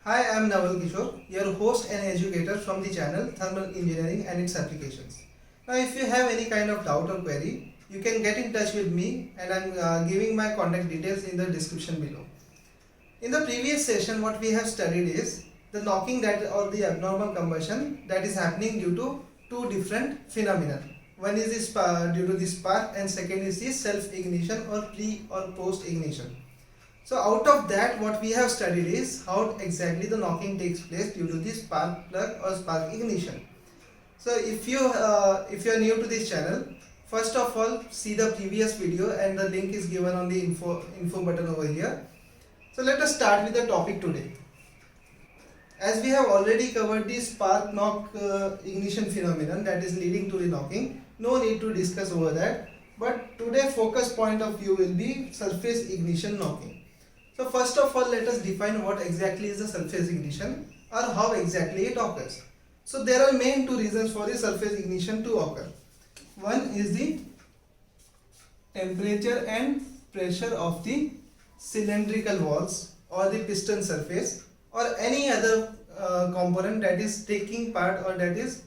Hi, I am Naval Kishore, your host and educator from the channel Thermal Engineering and its applications. Now, if you have any kind of doubt or query, you can get in touch with me and I am giving my contact details in the description below. In the previous session, what we have studied is the knocking that or the abnormal combustion that is happening due to two different phenomena. One is due to the spark and second is the self-ignition or pre or post-ignition. So out of that what we have studied is how exactly the knocking takes place due to the spark plug or spark ignition. So if you are new to this channel, first of all see the previous video and the link is given on the info button over here. So let us start with the topic today. As we have already covered the spark knock ignition phenomenon that is leading to the knocking, no need to discuss over that. But today focus point of view will be surface ignition knocking. So first of all, let us define what exactly is the surface ignition or how exactly it occurs. So there are main two reasons for the surface ignition to occur. One is the temperature and pressure of the cylindrical walls or the piston surface or any other component that is taking part or that is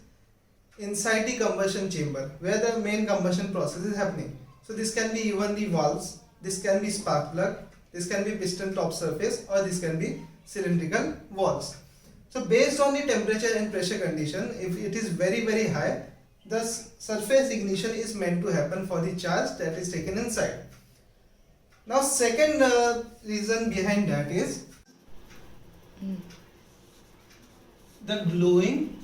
inside the combustion chamber where the main combustion process is happening. So this can be even the valves, this can be spark plug, this can be piston top surface or this can be cylindrical walls. So based on the temperature and pressure condition, if it is very high, the surface ignition is meant to happen for the charge that is taken inside. Now second reason behind that is the glowing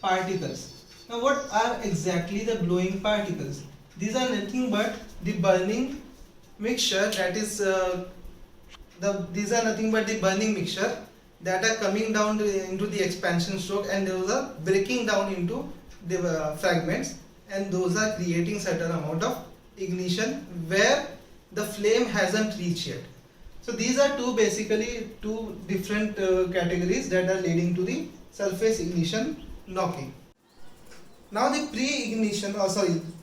particles. Now what are exactly the glowing particles? These are nothing but the burning mixture that is these are nothing but the burning mixture that are coming down into the expansion stroke and those are breaking down into the fragments and those are creating certain amount of ignition where the flame hasn't reached yet. So these are basically two different categories that are leading to the surface ignition knocking. Now the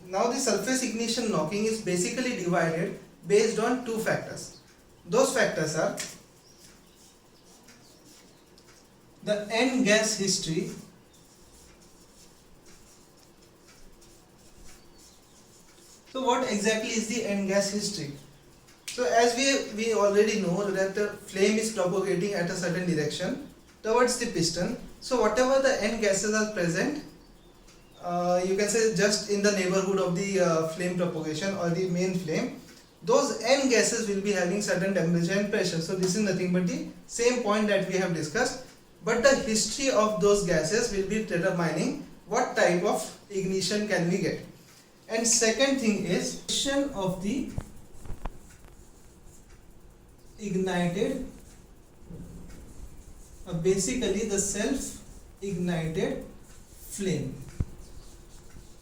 now the surface ignition knocking is basically divided based on two factors. Those factors are the end gas history So what exactly is the end gas history? So as we already know that the flame is propagating at a certain direction towards the piston. So whatever the end gases are present, you can say just in the neighborhood of the flame propagation or the main flame, those end gases will be having certain temperature and pressure. So this is nothing but the same point that we have discussed, but the history of those gases will be determining what type of ignition can we get. And second thing is ignition of the ignited, basically the self-ignited flame.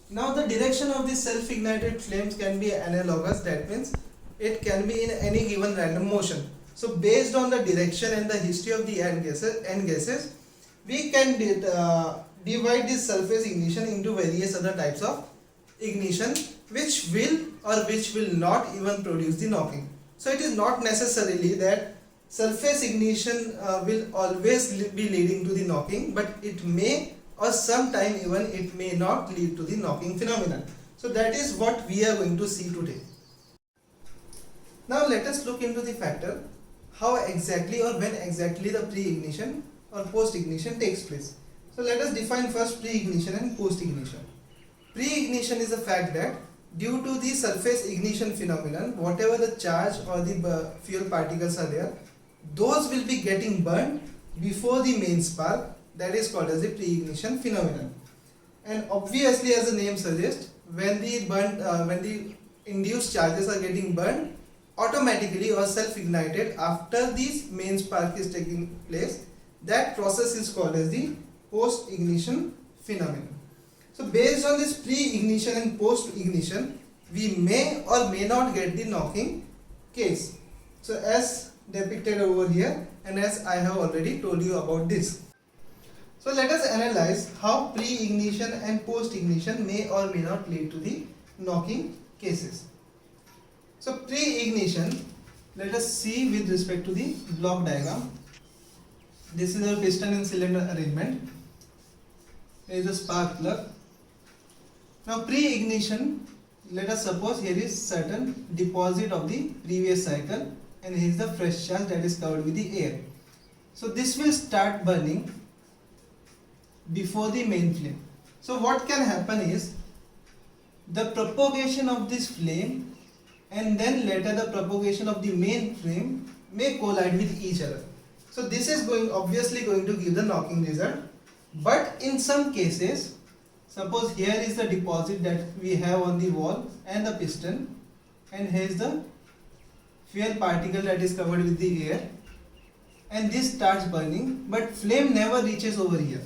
Now the direction of the self-ignited flames can be analogous, that means it can be in any given random motion. So based on the direction and the history of the end gases, we can divide this surface ignition into various other types of ignition which will not even produce the knocking. So it is not necessarily that surface ignition will always be leading to the knocking, but it may or sometime even it may not lead to the knocking phenomenon. So that is what we are going to see today. Now let us look into the factor how exactly or when exactly the pre-ignition or post-ignition takes place. So let us define first pre-ignition and post-ignition. Pre-ignition is the fact that due to the surface ignition phenomenon, whatever the charge or the fuel particles are there, those will be getting burned before the main spark, that is called as the pre-ignition phenomenon. And obviously, as the name suggests, when the induced charges are getting burned automatically or self-ignited after the main spark is taking place, that process is called as the post-ignition phenomenon. So based on this pre-ignition and post-ignition, we may or may not get the knocking case. So as depicted over here and as I have already told you about this. So let us analyze how pre-ignition and post-ignition may or may not lead to the knocking cases. So pre-ignition, let us see with respect to the block diagram. This is our piston and cylinder arrangement. There is a spark plug. Now pre-ignition, let us suppose here is certain deposit of the previous cycle and here is the fresh charge that is covered with the air. So this will start burning before the main flame. So what can happen is the propagation of this flame and then later the propagation of the main flame may collide with each other. So this is obviously going to give the knocking result. But in some cases, suppose here is the deposit that we have on the wall and the piston, and here is the fuel particle that is covered with the air, and this starts burning, but flame never reaches over here.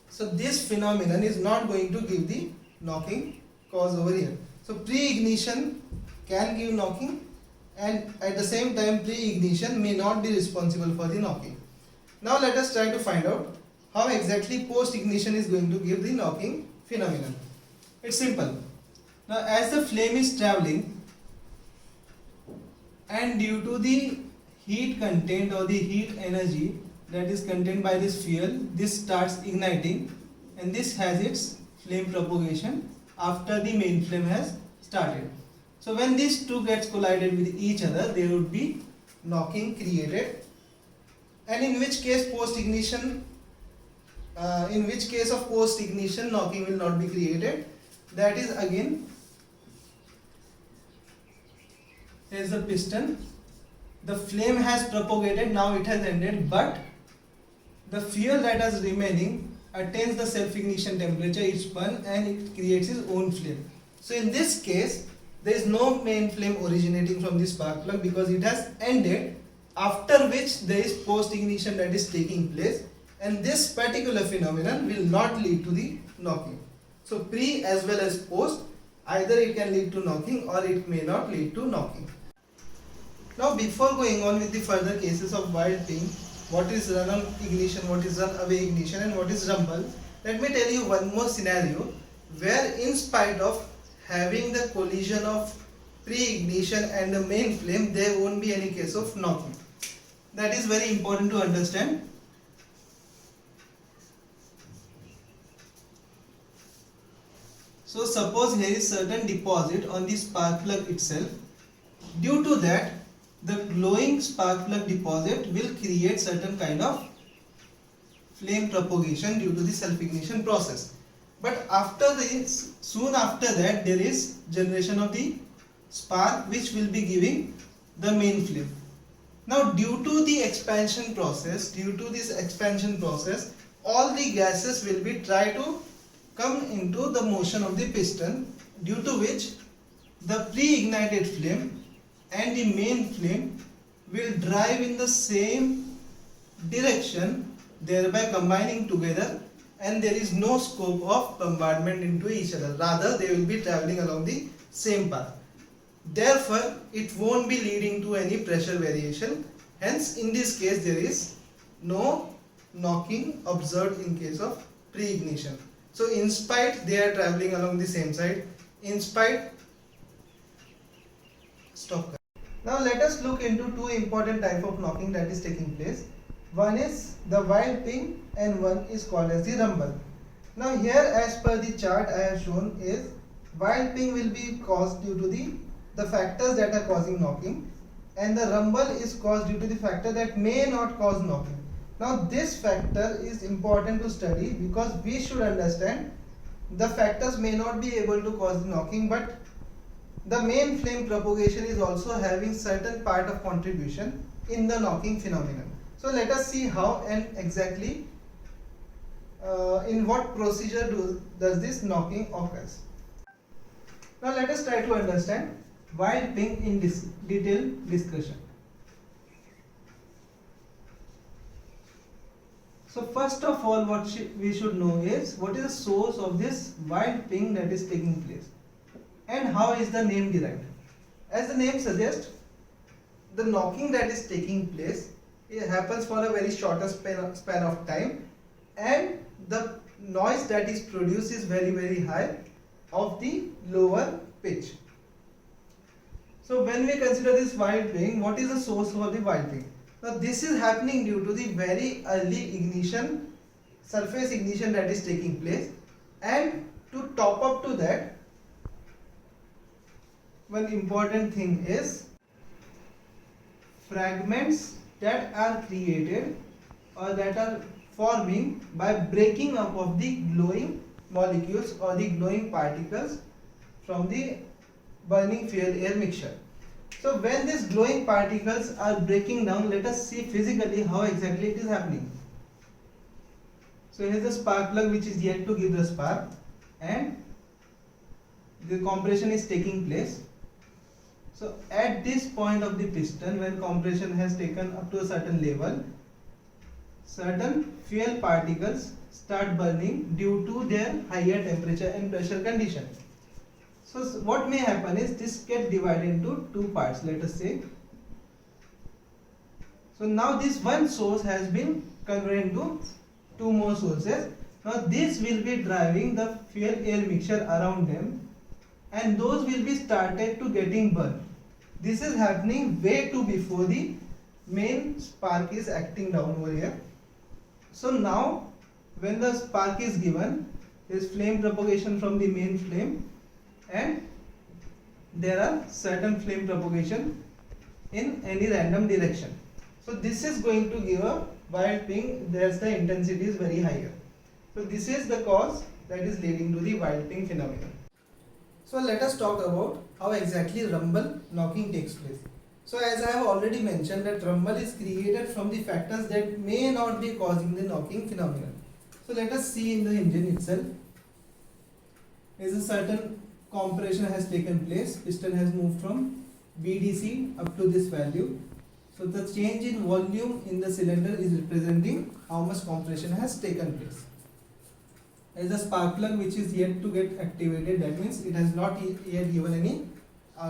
So this phenomenon is not going to give the knocking cause over here. So pre-ignition can give knocking, and at the same time pre-ignition may not be responsible for the knocking. Now let us try to find out how exactly post-ignition is going to give the knocking phenomenon. It's simple. Now as the flame is traveling and due to the heat content or the heat energy that is contained by this fuel, this starts igniting and this has its flame propagation after the main flame has started. So when these two gets collided with each other, there would be knocking created, and in which case post-ignition of post-ignition knocking will not be created. That is, again, here is the piston, the flame has propagated, now it has ended, but the fuel that is remaining attains the self-ignition temperature, it's spun and it creates its own flame. So in this case, there is no main flame originating from this spark plug because it has ended, after which there is post-ignition that is taking place, and this particular phenomenon will not lead to the knocking. So pre as well as post, either it can lead to knocking or it may not lead to knocking. Now before going on with the further cases of wild ping, what is run-on ignition, what is run-away ignition and what is rumble, let me tell you one more scenario where in spite of having the collision of pre-ignition and the main flame, there won't be any case of knocking. That is very important to understand. So suppose here is certain deposit on the spark plug itself. Due to that, the glowing spark plug deposit will create certain kind of flame propagation due to the self-ignition process. But after this, soon after that, there is generation of the spark which will be giving the main flame. Now due to the expansion process, all the gases will be try to come into the motion of the piston, due to which the pre-ignited flame and the main flame will drive in the same direction, thereby combining together, and there is no scope of bombardment into each other. Rather, they will be traveling along the same path. Therefore, it won't be leading to any pressure variation. Hence, in this case, there is no knocking observed in case of pre-ignition. So, in spite they are traveling along the same side, stop. Now, let us look into two important type of knocking that is taking place. One is the wild ping and one is called as the rumble. Now, here as per the chart I have shown is wild ping will be caused due to the factors that are causing knocking, and the rumble is caused due to the factor that may not cause knocking. Now this factor is important to study because we should understand the factors may not be able to cause the knocking, but the main flame propagation is also having certain part of contribution in the knocking phenomenon. So let us see how and exactly in what procedure does this knocking occurs. Now let us try to understand wild ping in this detailed discussion. So first of all, what we should know is what is the source of this wild ping that is taking place and how is the name derived. As the name suggests, the knocking that is taking place, it happens for a very shorter span of time, and the noise that is produced is very high of the lower pitch. So when we consider this wild ping, what is the source for the wild ping? Now this is happening due to the very early ignition, surface ignition that is taking place, and to top up to that, one important thing is fragments that are created or that are forming by breaking up of the glowing molecules or the glowing particles from the burning fuel air mixture. So when these glowing particles are breaking down, let us see physically how exactly it is happening. So here is the spark plug which is yet to give the spark, and the compression is taking place. So at this point of the piston, when compression has taken up to a certain level, certain fuel particles start burning due to their higher temperature and pressure condition. So what may happen is this gets divided into two parts, let us say. So now this one source has been converted into two more sources. Now this will be driving the fuel air mixture around them, and those will be started to getting burned. This is happening way too before the main spark is acting down over here. So now when the spark is given, there is flame propagation from the main flame, and there are certain flame propagation in any random direction. So this is going to give a wild ping, there's the intensity is very higher. So this is the cause that is leading to the wild ping phenomenon. So let us talk about how exactly rumble knocking takes place. So as I have already mentioned that rumble is created from the factors that may not be causing the knocking phenomenon. So let us see in the engine itself. There is a certain compression has taken place, piston has moved from BDC up to this value. So the change in volume in the cylinder is representing how much compression has taken place. There is a spark plug which is yet to get activated, that means it has not yet given any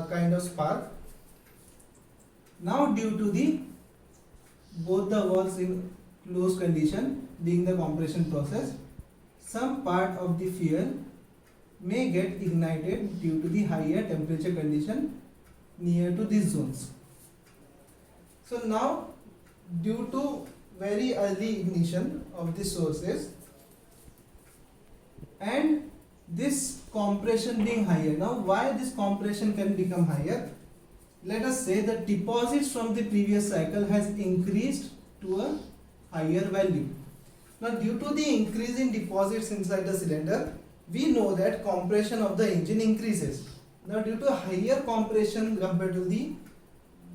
kind of spark. Now due to the both the valves in closed condition being the compression process, some part of the fuel may get ignited due to the higher temperature condition near to these zones. So now due to very early ignition of the sources and this compression being higher, now why this compression can become higher? Let us say the deposits from the previous cycle has increased to a higher value. Now due to the increase in deposits inside the cylinder, we know that compression of the engine increases. Now due to higher compression compared to the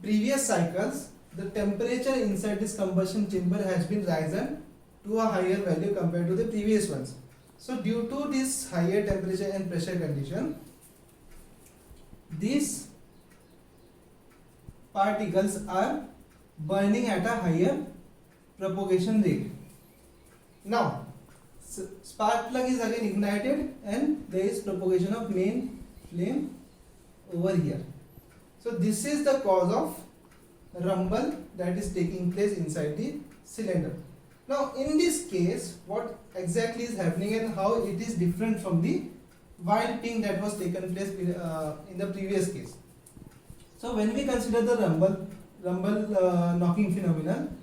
previous cycles, the temperature inside this combustion chamber has been risen to a higher value compared to the previous ones. So due to this higher temperature and pressure condition, these particles are burning at a higher propagation rate. Now spark plug is again ignited and there is propagation of main flame over here. So this is the cause of rumble that is taking place inside the cylinder. Now in this case, what exactly is happening and how it is different from the wild ping that was taken place in the previous case. So when we consider the rumble knocking phenomenon,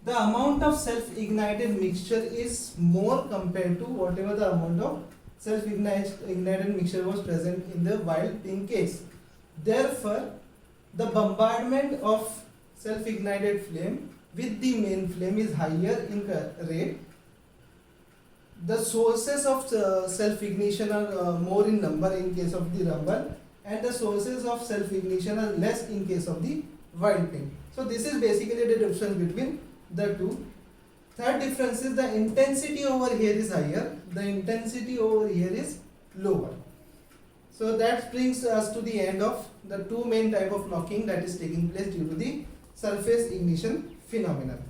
the amount of self-ignited mixture is more compared to whatever the amount of self-ignited mixture was present in the wild ping case. Therefore, the bombardment of self-ignited flame with the main flame is higher in rate. The sources of self-ignition are more in number in case of the rumble, and the sources of self-ignition are less in case of the wild ping. So this is basically the difference between the two. Third difference is the intensity over here is higher, the intensity over here is lower. So that brings us to the end of the two main type of knocking that is taking place due to the surface ignition phenomenon.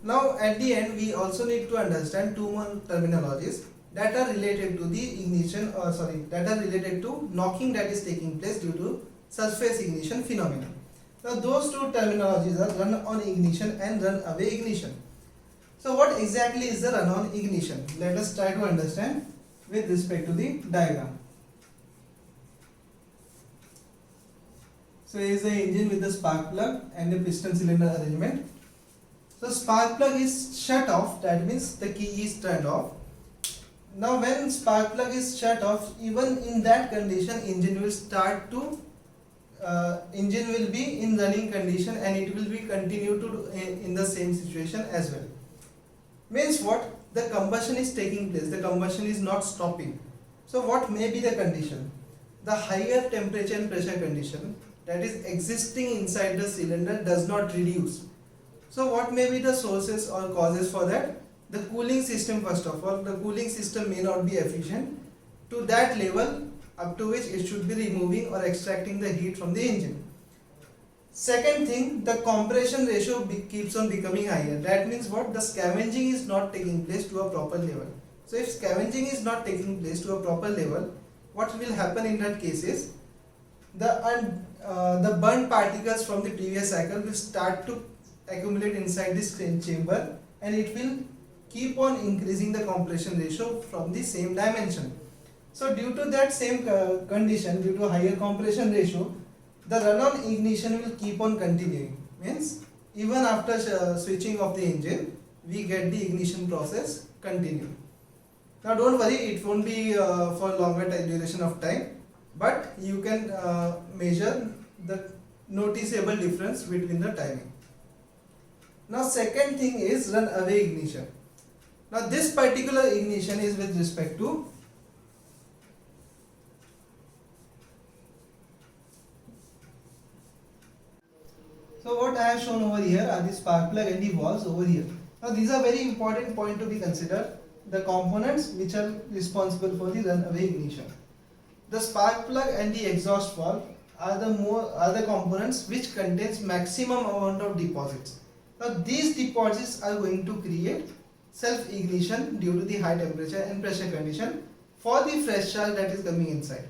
Now at the end we also need to understand two more terminologies that are related to the ignition that are related to knocking that is taking place due to surface ignition phenomenon. Now those two terminologies are run on ignition and run away ignition. So what exactly is the run on ignition? Let us try to understand with respect to the diagram. So here is the engine with the spark plug and the piston cylinder arrangement. So spark plug is shut off, that means the key is turned off. Now when spark plug is shut off, even in that condition engine will start to engine will be in running condition and it will be continue to in the same situation as well. Means what? The combustion is taking place, the combustion is not stopping. So what may be the condition? The higher temperature and pressure condition that is existing inside the cylinder does not reduce. So what may be the sources or causes for that? The cooling system, first of all, the cooling system may not be efficient to that level up to which it should be removing or extracting the heat from the engine. Second thing, the compression ratio keeps on becoming higher. That means what? The scavenging is not taking place to a proper level. So if scavenging is not taking place to a proper level, what will happen in that case is the burnt particles from the previous cycle will start to accumulate inside this chamber and it will keep on increasing the compression ratio from the same dimension. So due to that same condition, due to higher compression ratio, the run-on ignition will keep on continuing. Means even after switching off the engine, we get the ignition process continue. Now don't worry, it won't be for longer duration of time, but you can measure the noticeable difference between the timing. Now second thing is run away ignition. Now this particular ignition is with respect to so what I have shown over here are the spark plug and the valves over here. Now these are very important point to be considered. The components which are responsible for the runaway ignition. The spark plug and the exhaust valve are the components which contains maximum amount of deposits. Now these deposits are going to create self ignition due to the high temperature and pressure condition for the fresh charge that is coming inside.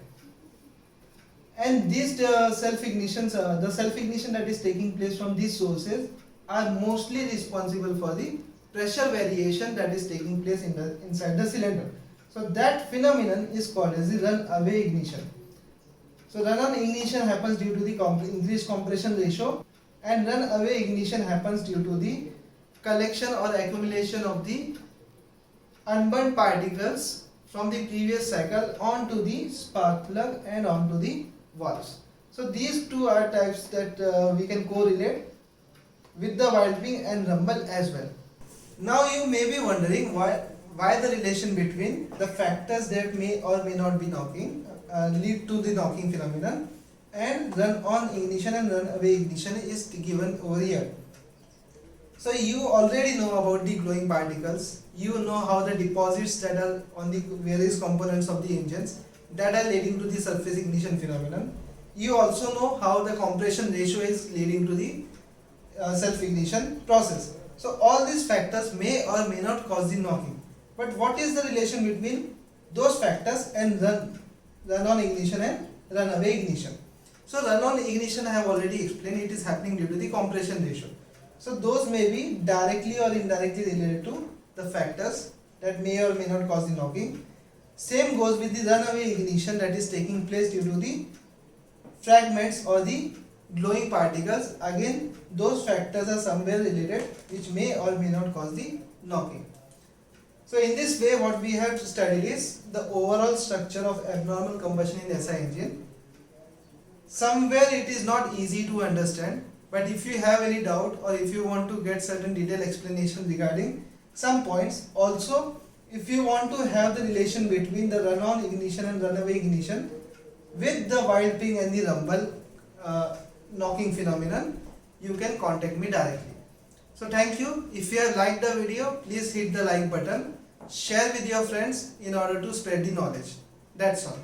And these self ignition that is taking place from these sources are mostly responsible for the pressure variation that is taking place inside the cylinder. So that phenomenon is called as the run-away ignition. So run-on ignition happens due to the increased compression ratio, and run-away ignition happens due to the collection or accumulation of the unburnt particles from the previous cycle onto the spark plug and onto the valves. So these two are types that we can correlate with the wild ping and rumble as well. Now you may be wondering why the relation between the factors that may or may not be knocking lead to the knocking phenomenon and run-on ignition and run-away ignition is given over here. So you already know about the glowing particles, you know how the deposits that are on the various components of the engines that are leading to the surface ignition phenomenon. You also know how the compression ratio is leading to the self-ignition process. So all these factors may or may not cause the knocking. But what is the relation between those factors and run-on ignition and run-away ignition? So run-on ignition I have already explained, it is happening due to the compression ratio. So those may be directly or indirectly related to the factors that may or may not cause the knocking. Same goes with the runaway ignition that is taking place due to the fragments or the glowing particles. Again, those factors are somewhere related which may or may not cause the knocking. So in this way what we have studied is the overall structure of abnormal combustion in SI engine. Somewhere it is not easy to understand, but if you have any doubt or if you want to get certain detailed explanation regarding some points, also if you want to have the relation between the run-on ignition and runaway ignition with the wild ping and the rumble knocking phenomenon, you can contact me directly. So thank you. If you have liked the video, please hit the like button, share with your friends in order to spread the knowledge. That's all.